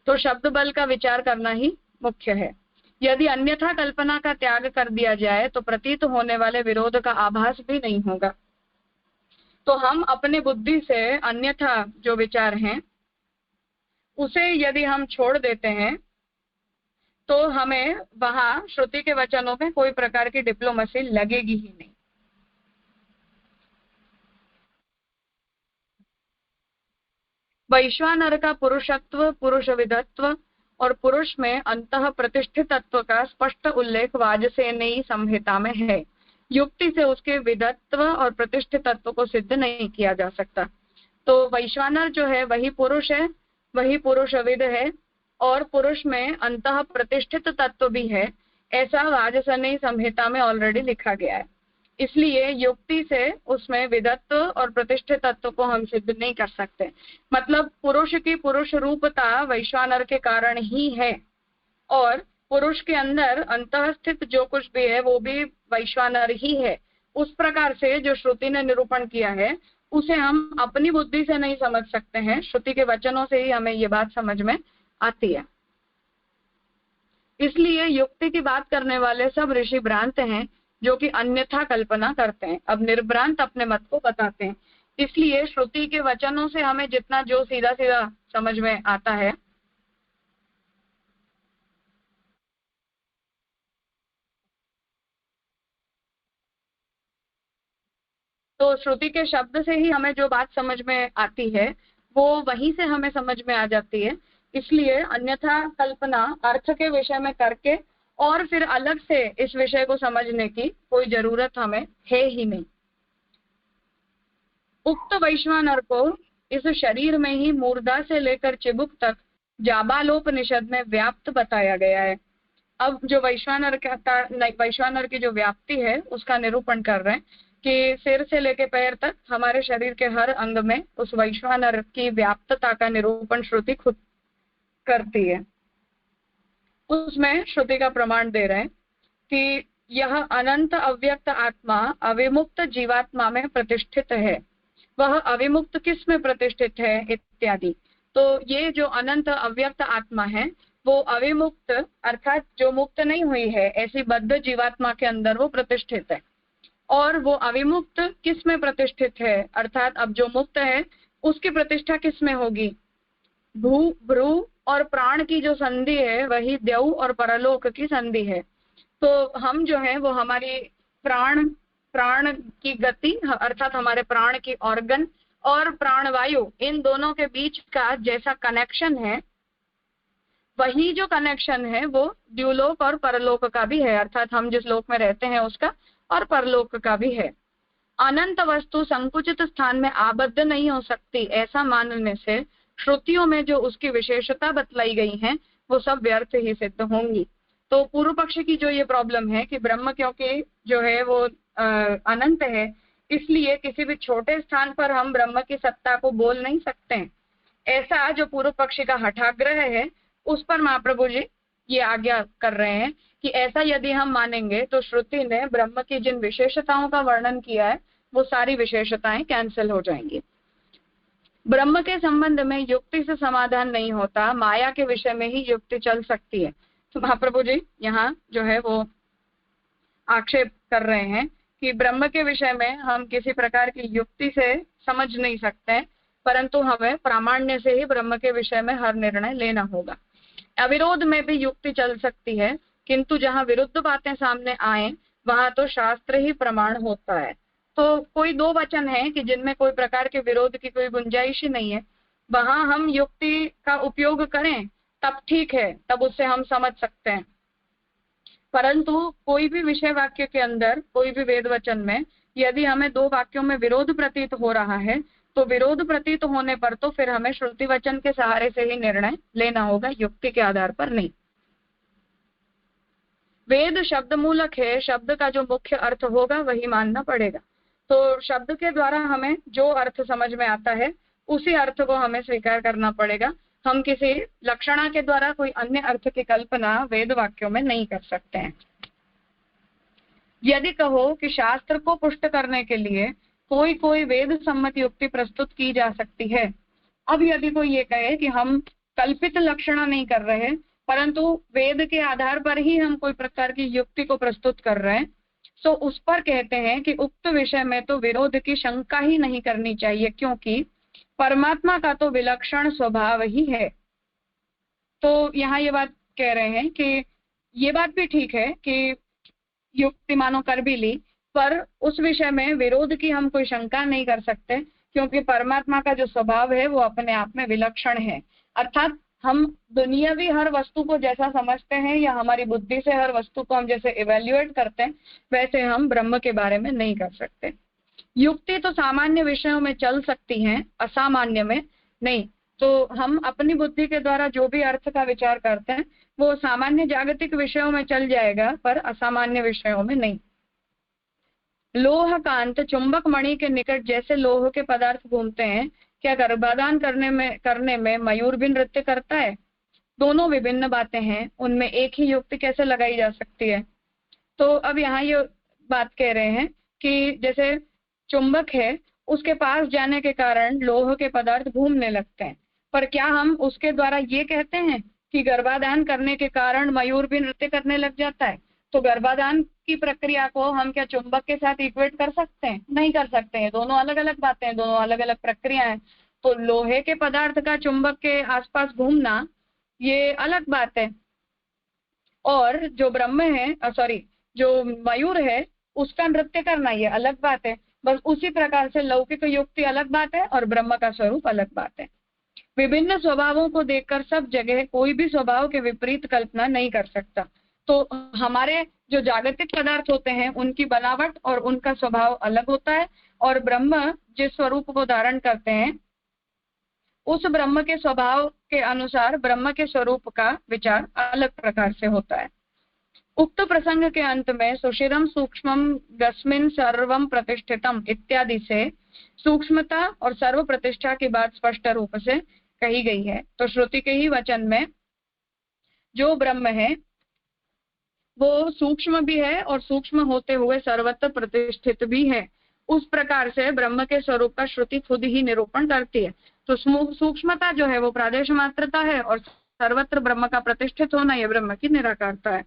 तो शब्द बल का विचार करना ही मुख्य है। यदि अन्यथा कल्पना का त्याग कर दिया जाए तो प्रतीत होने वाले विरोध का आभास भी नहीं होगा। तो हम अपने बुद्धि से अन्यथा जो विचार हैं उसे यदि हम छोड़ देते हैं तो हमें वहां श्रुति के वचनों में कोई प्रकार की डिप्लोमेसी लगेगी ही नहीं। वैश्वानर का पुरुषत्व, पुरुष विधत्व और पुरुष में अंतः प्रतिष्ठित तत्व का स्पष्ट उल्लेख वाजसेनेयी संहिता में है। युक्ति से उसके विधत्व और प्रतिष्ठित तत्व को सिद्ध नहीं किया जा सकता। तो वैश्वानर जो है वही पुरुष है, वही पुरुष विद है और पुरुष में अंतः प्रतिष्ठित तत्व भी है, ऐसा वाजसेनेयी संहिता में ऑलरेडी लिखा गया है। इसलिए युक्ति से उसमें विधत्व और प्रतिष्ठित तत्व को हम सिद्ध नहीं कर सकते। मतलब पुरुष की पुरुष रूपता वैश्वानर के कारण ही है और पुरुष के अंदर अंतःस्थित जो कुछ भी है वो भी वैश्वानर ही है। उस प्रकार से जो श्रुति ने निरूपण किया है उसे हम अपनी बुद्धि से नहीं समझ सकते हैं, श्रुति के वचनों से ही हमें ये बात समझ में आती है। इसलिए युक्ति की बात करने वाले सब ऋषि भ्रांत हैं जो कि अन्यथा कल्पना करते हैं। अब निर्भ्रांत अपने मत को बताते हैं। इसलिए श्रुति के वचनों से हमें जितना जो सीधा सीधा समझ में आता है तो श्रुति के शब्द से ही हमें जो बात समझ में आती है वो वहीं से हमें समझ में आ जाती है। इसलिए अन्यथा कल्पना अर्थ के विषय में करके और फिर अलग से इस विषय को समझने की कोई जरूरत हमें है ही नहीं। उक्त वैश्वानर को इस शरीर में ही मूर्धा से लेकर चिबुक तक जाबालोपनिषद में व्याप्त बताया गया है। अब जो वैश्वानर की जो व्याप्ति है उसका निरूपण कर रहे हैं कि सिर से लेकर पैर तक हमारे शरीर के हर अंग में उस वैश्वानर की व्याप्तता का निरूपण श्रुति खुद करती है। उसमें श्रुति का प्रमाण दे रहे हैं कि यह अनंत अव्यक्त आत्मा अविमुक्त जीवात्मा में प्रतिष्ठित है। वह अविमुक्त किस में प्रतिष्ठित है इत्यादि। तो ये जो अनंत अव्यक्त आत्मा है वो अविमुक्त अर्थात जो मुक्त नहीं हुई है ऐसी बद्ध जीवात्मा के अंदर वो प्रतिष्ठित है। और वो अविमुक्त किस में प्रतिष्ठित है अर्थात अब जो मुक्त है उसकी प्रतिष्ठा किस में होगी। भू भ्रू और प्राण की जो संधि है वही देव और परलोक की संधि है। तो हम जो है वो हमारी प्राण की गति अर्थात हमारे प्राण की ऑर्गन और प्राणवायु इन दोनों के बीच का जैसा कनेक्शन है वही जो कनेक्शन है वो द्युलोक और परलोक का भी है अर्थात हम जिस लोक में रहते हैं उसका और परलोक का भी है। अनंत वस्तु संकुचित स्थान में आबद्ध नहीं हो सकती ऐसा मानने से श्रुतियों में जो उसकी विशेषता बतलाई गई है वो सब व्यर्थ ही सिद्ध होंगी। तो पूर्व पक्ष की जो ये प्रॉब्लम है कि ब्रह्म क्योंकि जो है वो अनंत है इसलिए किसी भी छोटे स्थान पर हम ब्रह्म की सत्ता को बोल नहीं सकते हैं, ऐसा जो पूर्व पक्षी का हठाग्रह है उस पर महाप्रभु जी ये आज्ञा कर रहे हैं कि ऐसा यदि हम मानेंगे तो श्रुति ने ब्रह्म की जिन विशेषताओं का वर्णन किया है वो सारी विशेषताएं कैंसिल हो जाएंगी। ब्रह्म के संबंध में युक्ति से समाधान नहीं होता, माया के विषय में ही युक्ति चल सकती है। तो महाप्रभु जी यहाँ जो है वो आक्षेप कर रहे हैं कि ब्रह्म के विषय में हम किसी प्रकार की युक्ति से समझ नहीं सकते, परंतु हमें प्रामाण्य से ही ब्रह्म के विषय में हर निर्णय लेना होगा। अविरोध में भी युक्ति चल सकती है किंतु जहाँ विरुद्ध बातें सामने आए वहां तो शास्त्र ही प्रमाण होता है। तो कोई दो वचन है कि जिनमें कोई प्रकार के विरोध की कोई गुंजाइश ही नहीं है वहां हम युक्ति का उपयोग करें तब ठीक है, तब उससे हम समझ सकते हैं। परंतु कोई भी विषय वाक्य के अंदर, कोई भी वेद वचन में यदि हमें दो वाक्यों में विरोध प्रतीत हो रहा है, तो विरोध प्रतीत होने पर तो फिर हमें श्रुति वचन के सहारे से ही निर्णय लेना होगा, युक्ति के आधार पर नहीं। वेद शब्द मूलक है, शब्द का जो मुख्य अर्थ होगा वही मानना पड़ेगा। तो शब्द के द्वारा हमें जो अर्थ समझ में आता है उसी अर्थ को हमें स्वीकार करना पड़ेगा। हम किसी लक्षणा के द्वारा कोई अन्य अर्थ की कल्पना वेद वाक्यों में नहीं कर सकते हैं। यदि कहो कि शास्त्र को पुष्ट करने के लिए कोई कोई वेद सम्मत युक्ति प्रस्तुत की जा सकती है, अब यदि कोई ये कहे कि हम कल्पित लक्षणा नहीं कर रहे परंतु वेद के आधार पर ही हम कोई प्रकार की युक्ति को प्रस्तुत कर रहे हैं, तो उस पर कहते हैं कि उक्त विषय में तो विरोध की शंका ही नहीं करनी चाहिए, क्योंकि परमात्मा का तो विलक्षण स्वभाव ही है। तो यहाँ ये बात कह रहे हैं कि ये बात भी ठीक है कि युक्ति मानो कर भी ली, पर उस विषय में विरोध की हम कोई शंका नहीं कर सकते, क्योंकि परमात्मा का जो स्वभाव है वो अपने आप में विलक्षण है। अर्थात हम दुनियावी हर वस्तु को जैसा समझते हैं या हमारी बुद्धि से हर वस्तु को हम जैसे इवेल्युएट करते हैं, वैसे हम ब्रह्म के बारे में नहीं कर सकते। युक्ति तो सामान्य विषयों में चल सकती है, असामान्य में नहीं। तो हम अपनी बुद्धि के द्वारा जो भी अर्थ का विचार करते हैं वो सामान्य जागतिक विषयों में चल जाएगा, पर असामान्य विषयों में नहीं। लोह कांत चुंबक मणि के निकट जैसे लोह के पदार्थ घूमते हैं, क्या गर्भाधान करने में मयूर भी नृत्य करता है? दोनों विभिन्न बातें हैं, उनमें एक ही युक्ति कैसे लगाई जा सकती है? तो अब यहाँ ये बात कह रहे हैं कि जैसे चुंबक है, उसके पास जाने के कारण लोह के पदार्थ घूमने लगते हैं, पर क्या हम उसके द्वारा ये कहते हैं कि गर्भाधान करने के कारण मयूर भी नृत्य करने लग जाता है? तो गर्भाधान की प्रक्रिया को हम क्या चुंबक के साथ इक्वेट कर सकते हैं? नहीं कर सकते हैं। दोनों अलग अलग बातें हैं, दोनों अलग अलग प्रक्रिया है। तो लोहे के पदार्थ का चुंबक के आसपास घूमना ये अलग बात है, और जो ब्रह्म है जो मयूर है उसका नृत्य करना ये अलग बात है। बस उसी प्रकार से लौकिक युक्ति अलग बात है और ब्रह्म का स्वरूप अलग बात है। विभिन्न स्वभावों को देखकर सब जगह कोई भी स्वभाव के विपरीत कल्पना नहीं कर सकता। तो हमारे जो जागतिक पदार्थ होते हैं उनकी बनावट और उनका स्वभाव अलग होता है, और ब्रह्म जिस स्वरूप को धारण करते हैं उस ब्रह्म के स्वभाव के अनुसार ब्रह्म के स्वरूप का विचार अलग प्रकार से होता है। उक्त प्रसंग के अंत में सुशिरम सूक्ष्मम गस्मिन सर्वम प्रतिष्ठितम इत्यादि से सूक्ष्मता और सर्व प्रतिष्ठा की बात स्पष्ट रूप से कही गई है। तो श्रुति के ही वचन में जो ब्रह्म है वो सूक्ष्म भी है और सूक्ष्म होते हुए सर्वत्र प्रतिष्ठित भी है। उस प्रकार से ब्रह्म के स्वरूप का श्रुति खुद ही निरूपण करती है। तो सूक्ष्मता जो है वो प्रादेश मात्रता है और सर्वत्र ब्रह्म का प्रतिष्ठित होना यह ब्रह्म की निराकारता है।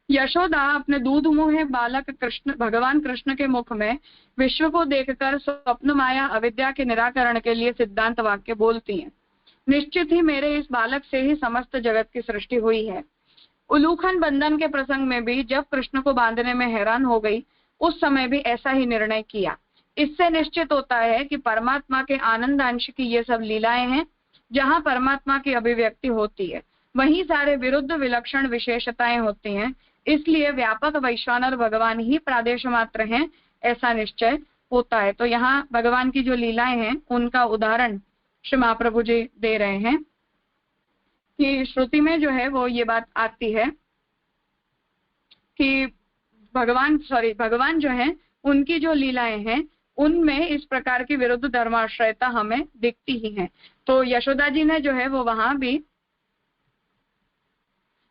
यशोदा अपने दूध मुहे बालक भगवान कृष्ण के मुख में विश्व को देखकर स्वप्न माया अविद्या के निराकरण के लिए सिद्धांत वाक्य बोलती हैं। निश्चित ही मेरे इस बालक से ही समस्त जगत की सृष्टि हुई है। उलूखन बंधन के प्रसंग में भी जब कृष्ण को बांधने में हैरान हो गई उस समय भी ऐसा ही निर्णय किया। इससे निश्चित होता है कि परमात्मा के आनंद अंश की ये सब लीलाएं हैं। जहाँ परमात्मा की अभिव्यक्ति होती है वहीं सारे विरुद्ध विलक्षण विशेषताएं होती हैं। इसलिए व्यापक वैश्वानर भगवान ही प्रादेश मात्र हैं, ऐसा निश्चय होता है। तो यहाँ भगवान की जो लीलाएं हैं उनका उदाहरण श्री महाप्रभु जी दे रहे हैं कि श्रुति में जो है वो ये बात आती है कि भगवान जो है उनकी जो लीलाएं हैं उनमें इस प्रकार की विरुद्ध धर्माश्रयता हमें दिखती ही है। तो यशोदा जी ने जो है वो वहां भी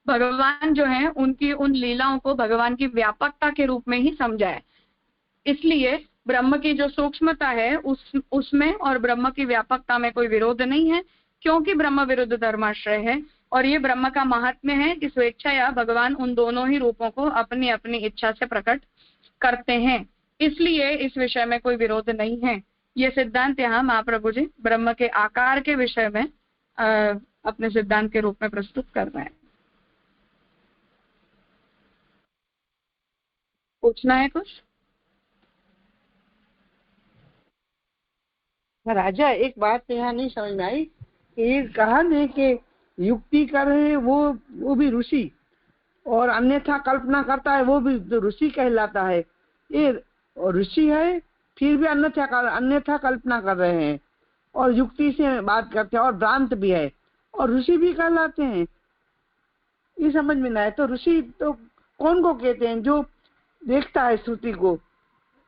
भगवान जो है उनकी उन लीलाओं को भगवान की व्यापकता के रूप में ही समझा है। इसलिए ब्रह्म की जो सूक्ष्मता है उसमें और ब्रह्म की व्यापकता में कोई विरोध नहीं है, क्योंकि ब्रह्म विरुद्ध धर्माश्रय है। और ये ब्रह्म का महात्म्य है कि स्वेच्छा या भगवान उन दोनों ही रूपों को अपनी अपनी इच्छा से प्रकट करते हैं, इसलिए इस विषय में कोई विरोध नहीं है। ये सिद्धांत यहाँ महाप्रभु जी ब्रह्म के आकार के विषय में अपने सिद्धांत के रूप में प्रस्तुत कर रहे हैं। पूछना है कुछ?
राजा एक बात यहाँ नहीं समझ में आई, ये कहा ने कि युक्ति कर रहे हैं वो भी ऋषि, और अन्यथा कल्पना करता है वो भी तो ऋषि कहलाता है। ये ऋषि है फिर भी अन्यथा कल्पना कर रहे हैं और युक्ति से बात करते हैं और भ्रांत भी है और ऋषि भी कहलाते हैं। ये समझ में ना है। तो ऋषि तो कौन को कहते हैं? जो देखता है श्रुति को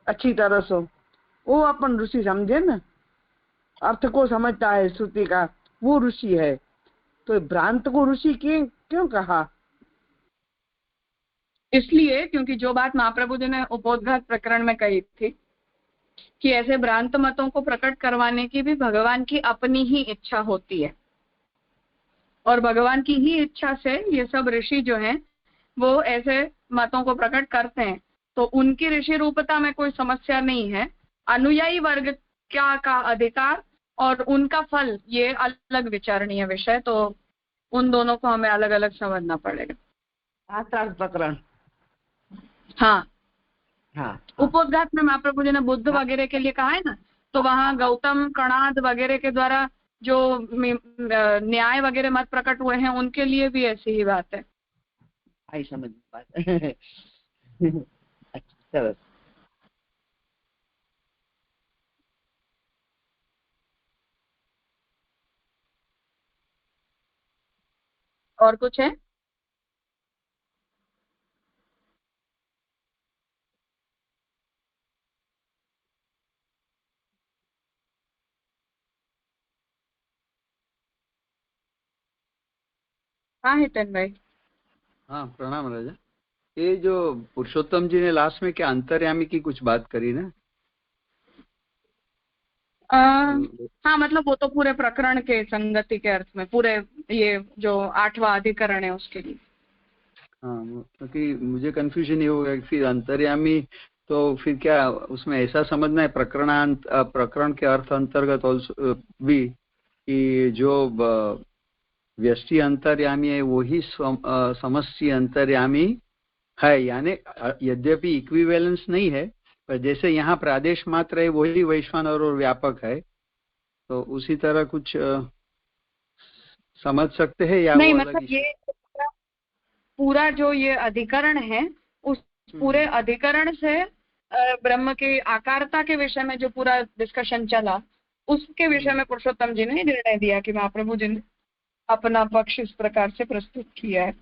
अच्छी तरह से, वो अपन ऋषि समझे ना, अर्थ को समझता है श्रुति का, वो ऋषि है। तो भ्रांत को ऋषि क्यों कहा?
इसलिए क्योंकि जो बात महाप्रभु जी ने उपोद्घात प्रकरण में कही थी कि ऐसे भ्रांत मतों को प्रकट करवाने की भी भगवान की अपनी ही इच्छा होती है, और भगवान की ही इच्छा से ये सब ऋषि जो हैं वो ऐसे मतों को प्रकट करते हैं। तो उनकी ऋषि रूपता में कोई समस्या नहीं है। अनुयायी वर्ग का अधिकार और उनका फल ये अलग विचारणीय विषय, तो उन दोनों को हमें अलग अलग समझना पड़ेगा।
आचार प्रकरण,
हाँ
हाँ,
उपोद्घात में महाप्रभु जी ने बुद्ध वगैरह के लिए कहा है ना, तो वहाँ गौतम कणाद वगैरह के द्वारा जो न्याय वगैरह मत प्रकट हुए हैं उनके लिए भी ऐसी ही बात है।
आई समझ बात। अच्छा,
और कुछ है? हाँ हितन भाई।
हाँ प्रणाम राजा। ये जो पुरुषोत्तम जी ने लास्ट में क्या अंतर्यामी की कुछ बात करी ना?
हाँ मतलब वो तो पूरे प्रकरण के संगति के अर्थ में, पूरे ये जो 8वां अधिकरण है उसके लिए।
हाँ, क्योंकि मुझे कंफ्यूजन ये हो गया कि फिर अंतर्यामी तो फिर क्या उसमें ऐसा समझना है प्रकरण के अर्थ अंतर्गत ऑल्सो भी कि जो व्यष्टि अंतर्यामी है वही समष्टि अंतर्यामी है, यानी यद्यपि इक्विवेलेंस नहीं है पर जैसे यहाँ प्रादेश मात्र है वही वैश्वानर और व्यापक है, तो उसी तरह कुछ समझ सकते हैं या
नहीं?
वो
मतलब ये पूरा जो ये अधिकरण है उस पूरे अधिकरण से ब्रह्म की आकारता के विषय में जो पूरा डिस्कशन चला उसके विषय में पुरुषोत्तम जी ने निर्णय दिया कि महाप्रभु जी ने अपना पक्ष इस प्रकार से प्रस्तुत किया है।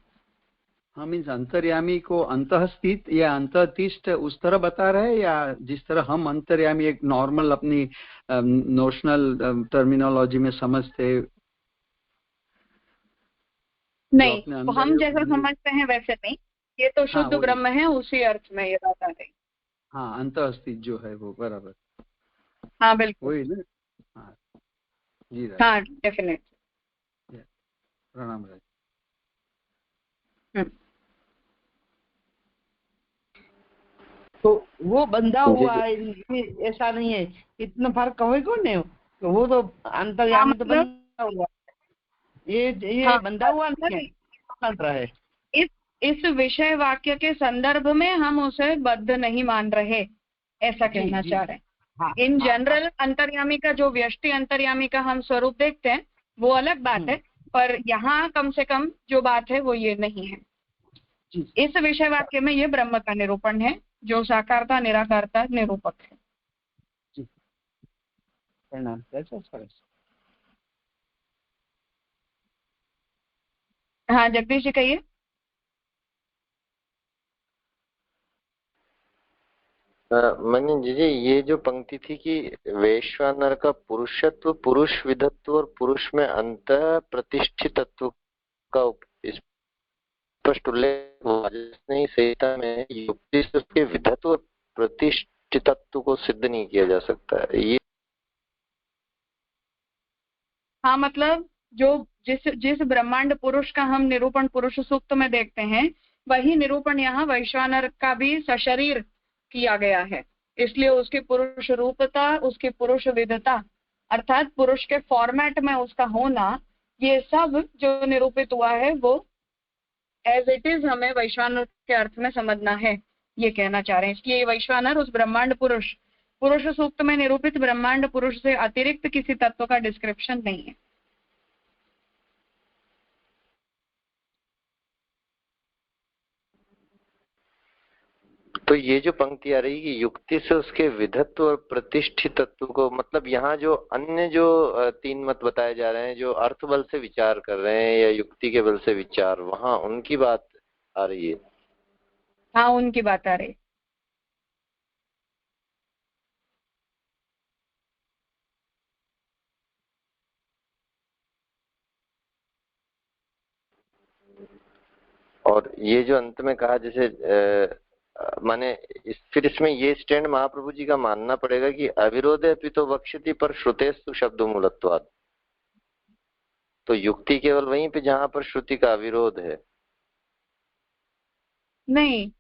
हाँ, मीन्स अंतर्यामी को अंतःस्थित या अंतःतिष्ठ उस तरह बता रहे हैं, या जिस तरह हम अंतर्यामी एक नॉर्मल अपनी नोशनल टर्मिनोलॉजी में समझते?
नहीं, तो हम जैसा समझते हैं वैसे नहीं, ये तो शुद्ध ब्रह्म है, उसी अर्थ में ये बात आ रही।
हाँ, अंतःस्थित जो है वो बराबर।
हाँ बिल्कुल
वही ना। हाँ जी,
हाँ डेफिनेट।
प्रणाम राज।
तो वो बंधा हुआ है, ऐसा नहीं है, इतना फर्क हो कौन है? तो वो तो अंतर्यामी तो बंधा हुआ, ये बंधा हुआ नहीं है।
इस विषय वाक्य के संदर्भ में हम उसे बद्ध नहीं मान रहे, ऐसा कहना चाह रहे हैं। इन जनरल अंतर्यामी का जो व्यष्टि अंतर्यामी का हम स्वरूप देखते हैं वो अलग बात है, पर यहाँ कम से कम जो बात है वो ये नहीं है। इस विषय वाक्य में ये ब्रह्म का निरूपण है जो साकारता निराकारता निरूपक है। हाँ जगदीश जी कहिए।
मनीष जी, ये जो पंक्ति थी कि वैश्वानर का पुरुषत्व, पुरुष विधत्व और पुरुष में अंत प्रतिष्ठितत्व का स्पष्ट उल्लेख नहीं संहिता में युक्ति से उसके विधत्व और प्रतिष्ठितत्व को सिद्ध नहीं किया जा सकता है ये।
हाँ मतलब जो जिस ब्रह्मांड पुरुष का हम निरूपण पुरुष सूक्त में देखते हैं वही निरूपण यहाँ वैश्वानर का भी सशरीर किया गया है, इसलिए उसकी पुरुष रूपता, उसकी पुरुष विधता अर्थात पुरुष के फॉर्मेट में उसका होना, ये सब जो निरूपित हुआ है वो एज इट इज हमें वैश्वानर के अर्थ में समझना है, ये कहना चाह रहे हैं। इसलिए वैश्वानर उस ब्रह्मांड पुरुष पुरुष सूक्त में निरूपित ब्रह्मांड पुरुष से अतिरिक्त किसी तत्व का डिस्क्रिप्शन नहीं है।
तो ये जो पंक्ति आ रही है युक्ति से उसके विधत्व और प्रतिष्ठित तत्व को, मतलब यहाँ जो अन्य जो तीन मत बताए जा रहे हैं जो अर्थ बल से विचार कर रहे हैं या युक्ति के बल से विचार, वहां उनकी बात आ रही है।
हाँ, उनकी बात आ रही।
और ये जो अंत में कहा जैसे माने फिर इसमें ये स्टैंड महाप्रभु जी का मानना पड़ेगा कि अविरोधे पितो वक्ष्यति पर श्रुतेस्तु शब्दो मूलत्वात्। तो युक्ति केवल वहीं पे जहां पर श्रुति का अविरोध है।
नहीं,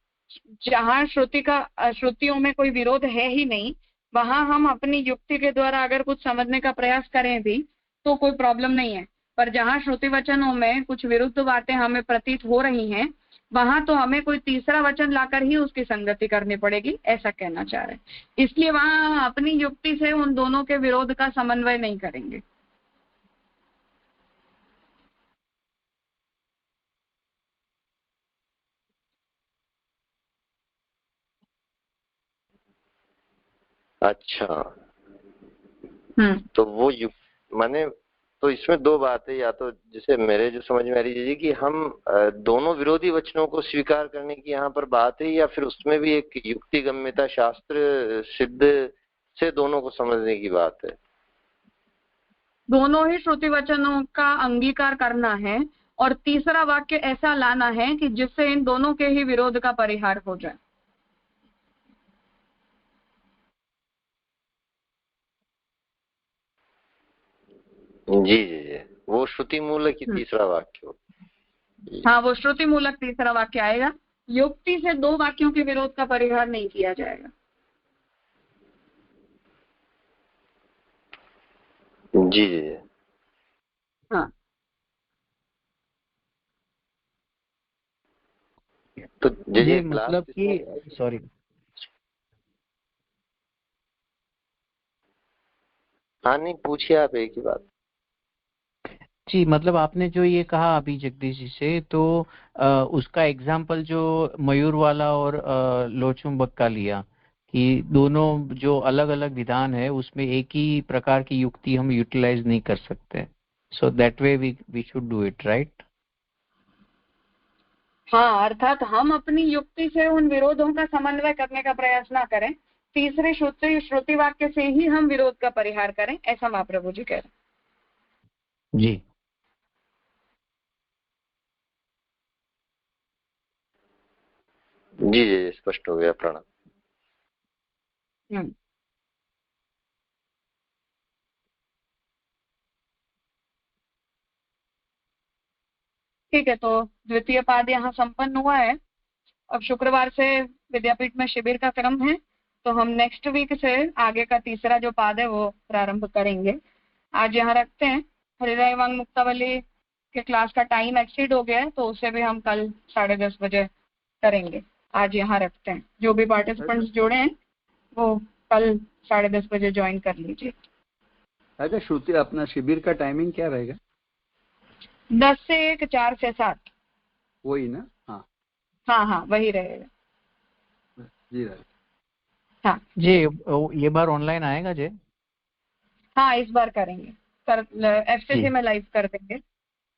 जहाँ श्रुतियों में कोई विरोध है ही नहीं, वहां हम अपनी युक्ति के द्वारा अगर कुछ समझने का प्रयास करें भी तो कोई प्रॉब्लम नहीं है। पर जहाँ श्रुति वचनों में कुछ विरुद्ध बातें हमें प्रतीत हो रही हैं, वहां तो हमें कोई तीसरा वचन लाकर ही उसकी संगति करनी पड़ेगी, ऐसा कहना चाह रहे हैं। इसलिए वहां हम अपनी युक्ति से उन दोनों के विरोध का समन्वय नहीं करेंगे।
अच्छा, तो वो माने तो इसमें दो बातें, या तो जैसे मेरे जो समझ में आ रही है कि हम दोनों विरोधी वचनों को स्वीकार करने की यहाँ पर बात है, या फिर उसमें भी एक युक्ति गम्यता शास्त्र सिद्ध से दोनों को समझने की बात है।
दोनों ही श्रुति वचनों का अंगीकार करना है और तीसरा वाक्य ऐसा लाना है कि जिससे इन दोनों के ही विरोध का परिहार हो जाए।
जी जी जी, वो श्रुति मूलक की तीसरा वाक्य हो।
हाँ, वो श्रुति मूलक तीसरा वाक्य आएगा। युक्ति से दो वाक्यों के विरोध का परिहार नहीं किया जाएगा।
जी जी जी,
हाँ।
तो
ये मतलब कि सॉरी,
हाँ नहीं पूछिए आप एक ही बात।
जी मतलब आपने जो ये कहा अभी जगदीश जी से, तो उसका एग्जाम्पल जो मयूर वाला और लोचुंबक का लिया कि दोनों जो अलग अलग विधान है उसमें एक ही प्रकार की युक्ति हम यूटिलाइज नहीं कर सकते, so that way we should do it, right?
हाँ, अर्थात हम अपनी युक्ति से उन विरोधों का समन्वय करने का प्रयास ना करें, तीसरे श्रुति वाक्य से ही हम विरोध का परिहार करें, ऐसा महाप्रभु जी कह रहे हैं।
जी
जी जी, स्पष्ट हो गया, प्रणाम।
ठीक है, तो द्वितीय पाद यहाँ संपन्न हुआ है। अब शुक्रवार से विद्यापीठ में शिविर का क्रम है, तो हम नेक्स्ट वीक से आगे का तीसरा जो पाद है वो प्रारंभ करेंगे। आज यहाँ रखते हैं। हरिराय वांग मुक्तावली के क्लास का टाइम एक्सीड हो गया है, तो उसे भी हम कल 10:30 बजे करेंगे। आज यहाँ रखते हैं। जो भी पार्टिसिपेंट्स जुड़े हैं वो कल 10:30 बजे ज्वाइन कर लीजिए।
अच्छा, श्रुति अपना शिविर का टाइमिंग क्या रहेगा?
10 से 1, 4 से 7।
वही ना? हाँ
हाँ, वही रहेगा
जी।
हाँ
जी, ये बार ऑनलाइन आएगा जी?
हाँ, इस बार करेंगे सर, FCC में लाइव कर देंगे,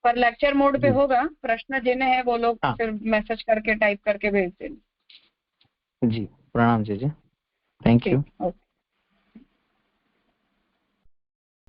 पर लेक्चर मोड पे होगा। प्रश्न जिन्हें है वो लोग फिर मैसेज करके टाइप करके भेज देंगे।
जी, प्रणाम जी, थैंक यू।
ओके।